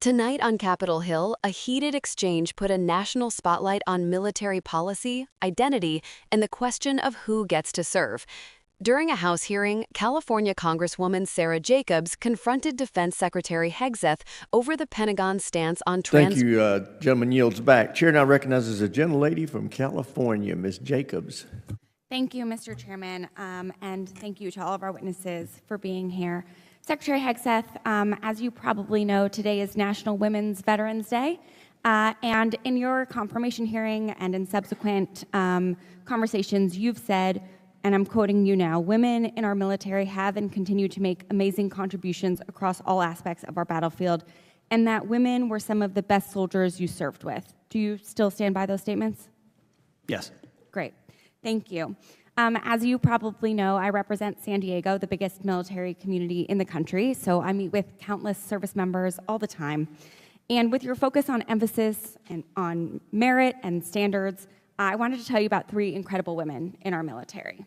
Tonight on Capitol Hill, a heated exchange put a national spotlight on military policy, identity, and the question of who gets to serve. During a House hearing, California Congresswoman Sara Jacobs confronted Defense Secretary Hegseth over the Pentagon's stance on Thank you, gentleman yields back. Chair now recognizes a gentlelady from California, Ms. Jacobs. Thank you, Mr. Chairman, and thank you to all of our witnesses for being here. Secretary Hegseth, as you probably know, today is National Women's Veterans Day, and in your confirmation hearing and in subsequent conversations, you've said, and I'm quoting you now, "Women in our military have and continue to make amazing contributions across all aspects of our battlefield, and that women were some of the best soldiers you served with." Do you still stand by those statements? Yes. Great. Thank you. As you probably know, I represent San Diego, the biggest military community in the country, so I meet with countless service members all the time. And with your focus on emphasis and on merit and standards, I wanted to tell you about 3 incredible women in our military.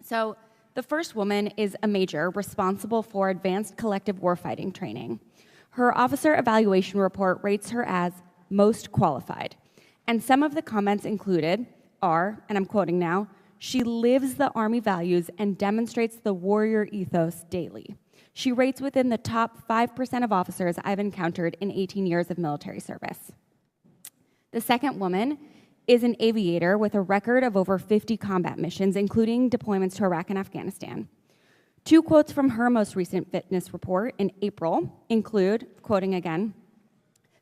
So the first woman is a major responsible for advanced collective warfighting training. Her officer evaluation report rates her as most qualified. And some of the comments included are, and I'm quoting now, "She lives the Army values and demonstrates the warrior ethos daily. She rates within the top 5% of officers I've encountered in 18 years of military service." The second woman is an aviator with a record of over 50 combat missions, including deployments to Iraq and Afghanistan. 2 quotes from her most recent fitness report in April include, quoting again,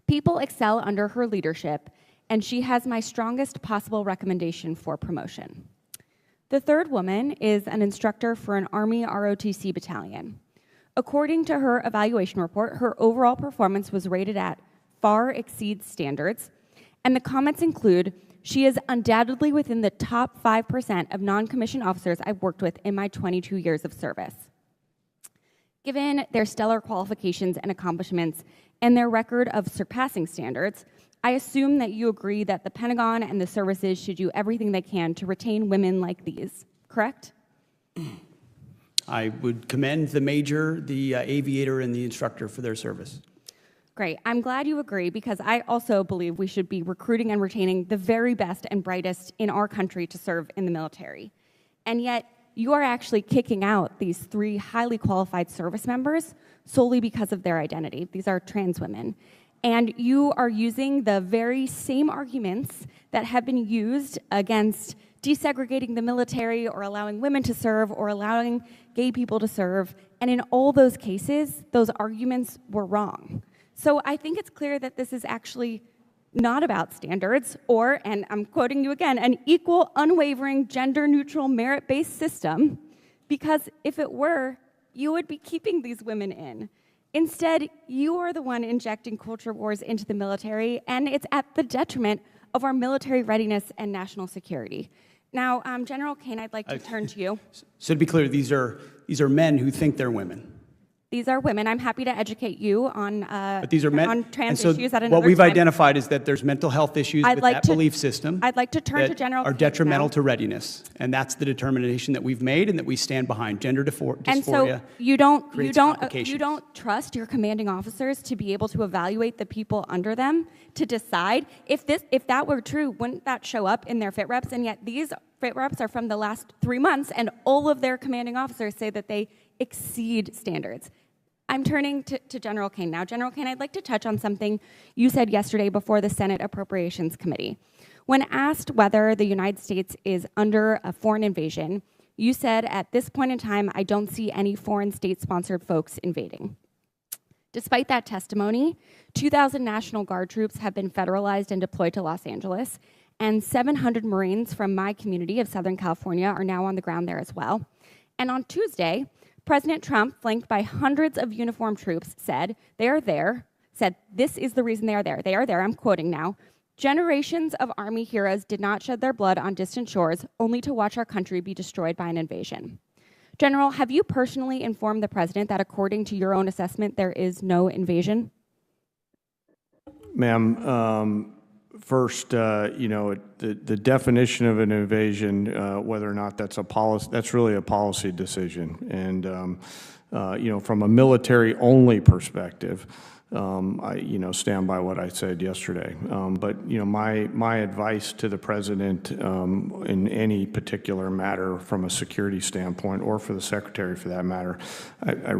"People excel under her leadership, and she has my strongest possible recommendation for promotion." The third woman is an instructor for an Army ROTC battalion. According to her evaluation report, her overall performance was rated at far exceeds standards, and the comments include, "She is undoubtedly within the top 5% of non-commissioned officers I've worked with in my 22 years of service." Given their stellar qualifications and accomplishments and their record of surpassing standards, I assume that you agree that the Pentagon and the services should do everything they can to retain women like these, correct? I would commend the major, the aviator, and the instructor for their service. Great. I'm glad you agree, because I also believe we should be recruiting and retaining the very best and brightest in our country to serve in the military. And yet, you are actually kicking out these 3 highly qualified service members solely because of their identity. These are trans women. And you are using the very same arguments that have been used against desegregating the military or allowing women to serve or allowing gay people to serve. And in all those cases, those arguments were wrong. So I think it's clear that this is actually not about standards or, and I'm quoting you again, an equal, unwavering, gender-neutral, merit-based system, because if it were, you would be keeping these women in. Instead, you are the one injecting culture wars into the military, and it's at the detriment of our military readiness and national security. Now, General Kane, I'd like to turn to you. So to be clear, these are men who think they're women. These are women. I'm happy to educate you on, But these are men, on trans and so issues at another what we've time. identified is that there's mental health issues with that belief system. I'd like to turn to that General are Kane detrimental now. to readiness, and that's the determination that we've made and that we stand behind. Gender dysphoria. And so you don't complications. trust your commanding officers to be able to evaluate the people under them to decide if that were true, wouldn't that show up in their fit reps? And yet these fit reps are from the last 3 months, and all of their commanding officers say that they exceed standards. I'm turning to General Kane now. General Kane, I'd like to touch on something you said yesterday before the Senate Appropriations Committee. When asked whether the United States is under a foreign invasion, you said, "At this point in time, I don't see any foreign state-sponsored folks invading." Despite that testimony, 2,000 National Guard troops have been federalized and deployed to Los Angeles, and 700 Marines from my community of Southern California are now on the ground there as well. And on Tuesday, President Trump, flanked by hundreds of uniformed troops, said they are there, said this is the reason they are there. They are there, I'm quoting now. "Generations of Army heroes did not shed their blood on distant shores only to watch our country be destroyed by an invasion." General, have you personally informed the President that according to your own assessment, there is no invasion? Ma'am, first, the definition of an invasion, whether or not that's a policy, that's really a policy decision. And, from a military-only perspective, I stand by what I said yesterday. But my advice to the president in any particular matter from a security standpoint, or for the secretary for that matter, I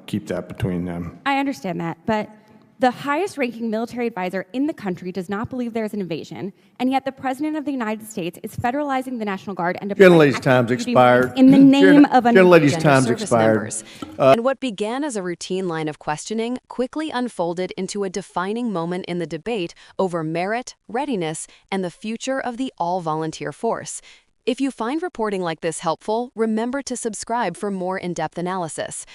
keep that between them. I understand that, but the highest-ranking military advisor in the country does not believe there's an invasion, and yet the President of the United States is federalizing the National Guard and deploying Gentlelady's active time's duty expired. units in the name of an Gentlelady's invasion. time's service expired. members. And what began as a routine line of questioning quickly unfolded into a defining moment in the debate over merit, readiness, and the future of the all-volunteer force. If you find reporting like this helpful, remember to subscribe for more in-depth analysis.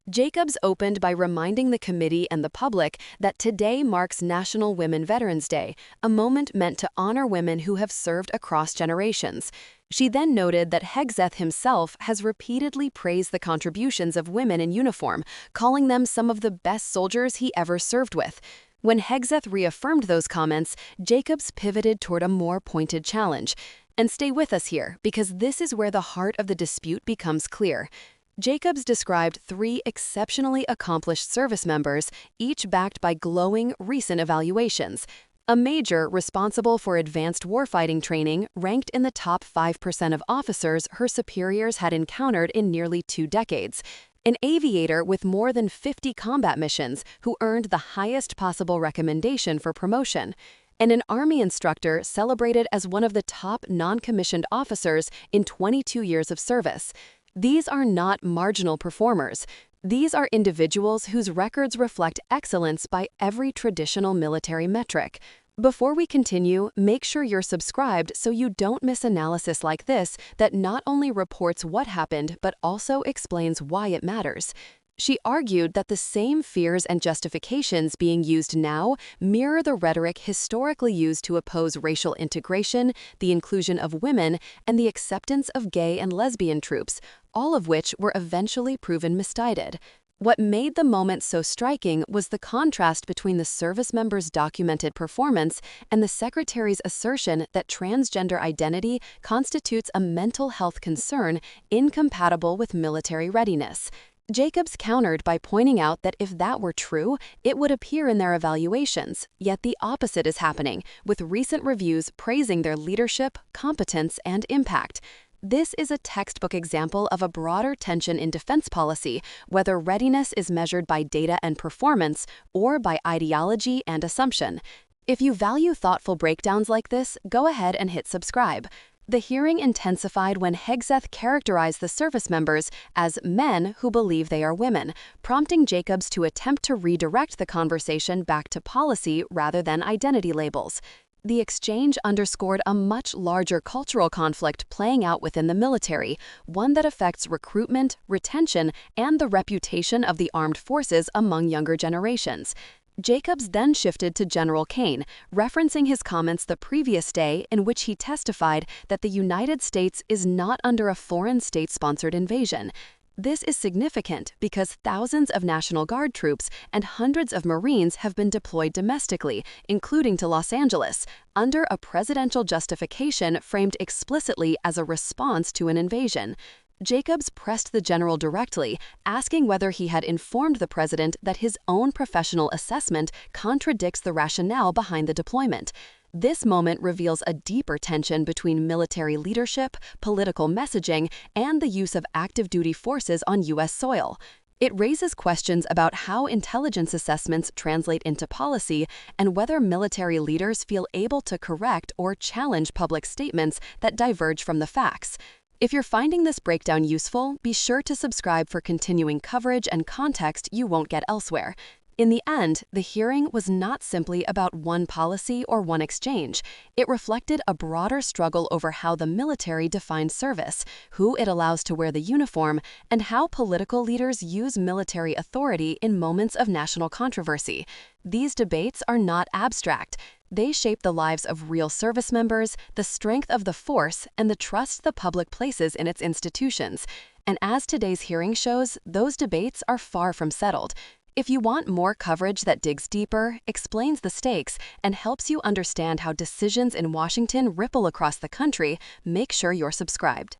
Jacobs opened by reminding the committee and the public that today marks National Women Veterans Day, a moment meant to honor women who have served across generations. She then noted that Hegseth himself has repeatedly praised the contributions of women in uniform, calling them some of the best soldiers he ever served with. When Hegseth reaffirmed those comments, Jacobs pivoted toward a more pointed challenge. And stay with us here, because this is where the heart of the dispute becomes clear. Jacobs described 3 exceptionally accomplished service members, each backed by glowing, recent evaluations. A major responsible for advanced warfighting training ranked in the top 5% of officers her superiors had encountered in nearly 2 decades. An aviator with more than 50 combat missions who earned the highest possible recommendation for promotion. And an Army instructor celebrated as one of the top non-commissioned officers in 22 years of service. These are not marginal performers. These are individuals whose records reflect excellence by every traditional military metric. Before we continue, make sure you're subscribed so you don't miss analysis like this that not only reports what happened but also explains why it matters. She argued that the same fears and justifications being used now mirror the rhetoric historically used to oppose racial integration, the inclusion of women, and the acceptance of gay and lesbian troops, all of which were eventually proven misguided. What made the moment so striking was the contrast between the service member's documented performance and the Secretary's assertion that transgender identity constitutes a mental health concern incompatible with military readiness. Jacobs countered by pointing out that if that were true, it would appear in their evaluations, yet the opposite is happening, with recent reviews praising their leadership, competence, and impact. This is a textbook example of a broader tension in defense policy, whether readiness is measured by data and performance or by ideology and assumption. If you value thoughtful breakdowns like this, go ahead and hit subscribe. The hearing intensified when Hegseth characterized the service members as men who believe they are women, prompting Jacobs to attempt to redirect the conversation back to policy rather than identity labels. The exchange underscored a much larger cultural conflict playing out within the military, one that affects recruitment, retention, and the reputation of the armed forces among younger generations. Jacobs then shifted to General Kane, referencing his comments the previous day in which he testified that the United States is not under a foreign state-sponsored invasion. This is significant because thousands of National Guard troops and hundreds of Marines have been deployed domestically, including to Los Angeles, under a presidential justification framed explicitly as a response to an invasion. Jacobs pressed the general directly, asking whether he had informed the president that his own professional assessment contradicts the rationale behind the deployment. This moment reveals a deeper tension between military leadership, political messaging, and the use of active duty forces on U.S. soil. It raises questions about how intelligence assessments translate into policy and whether military leaders feel able to correct or challenge public statements that diverge from the facts. If you're finding this breakdown useful, be sure to subscribe for continuing coverage and context you won't get elsewhere. In the end, the hearing was not simply about one policy or one exchange. It reflected a broader struggle over how the military defines service, who it allows to wear the uniform, and how political leaders use military authority in moments of national controversy. These debates are not abstract. They shape the lives of real service members, the strength of the force, and the trust the public places in its institutions. And as today's hearing shows, those debates are far from settled. If you want more coverage that digs deeper, explains the stakes, and helps you understand how decisions in Washington ripple across the country, make sure you're subscribed.